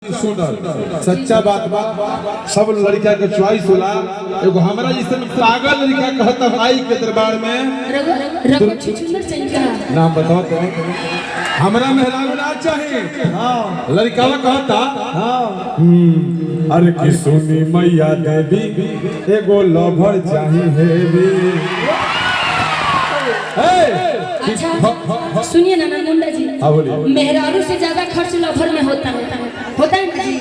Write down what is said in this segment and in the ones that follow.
सुनर सच्चा बात बा। सब लड़का के चॉइस होला। एगो हमरा जैसन पागल लड़का कहता भाई के दरबार में नाम बताओ तो हमरा मेहरारू ना चाहिए। हां लड़कावा कहता हां अरे कि सुनी मैया देवी एगो लवर चाहिए हेवी। अच्छा सुनिए ना मुंडा जी, मेहरारू से ज्यादा खर्च लवर में होता है ना जी,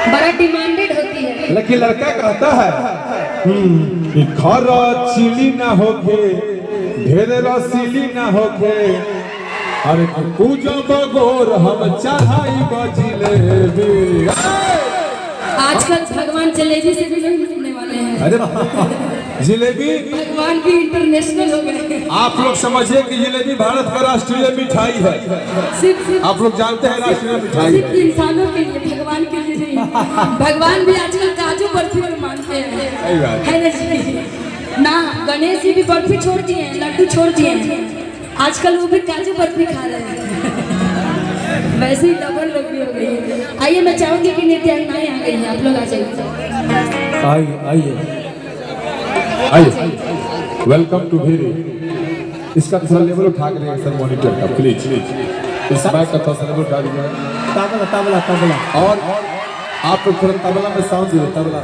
बड़ा डिमांडेड होती है। लेकिन लड़का कहता है कि खर्चीली ना होके ढेर रसीली ना होके अरे पूजा बगोर हम चढ़ाई बजिलेबी। आजकल भगवान जलेबी से भी नहीं मिलने वाले हैं। अरे जिलेबी भगवान भी इंटरनेशनल हो गए। आप लोग समझिए कि जिलेबी भारत का राष्ट्रीय मिठाई है। आप लोग जानते हैं राष्ट्रीय मिठाई सिर्फ इंसानों के लिए, भगवान के लिए नहीं। भगवान भी आजकल काजू बर्फी में मानते हैं, है ना। गणेश जी भी बर्फी छोड़ दिए हैं, लड्डू छोड़ दिए हैं, आजकल वो भी काजू बर्फी खा रहे हैं। वैसे ही लवर लोग भी हो गई है। आइए मैं चाहूंगी कि नृत्यांगनाएं आ गई हैं, आप लोग आ जाइए। आइए वेलकम टू भेरी। इसका थोड़ा लेवल उठा के देंगे सर मॉनिटर का प्लीज। इस बाइक का थोड़ा लेवल उठा दीजिए। तबला तबला तबला और आप लोग थोड़ा तबला में साउंड दीजिए। तबला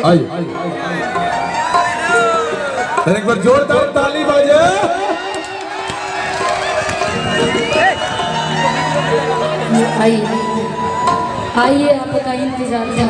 आइए एक बार जोरदार ताली बजे। आइए आपका इंतजार था।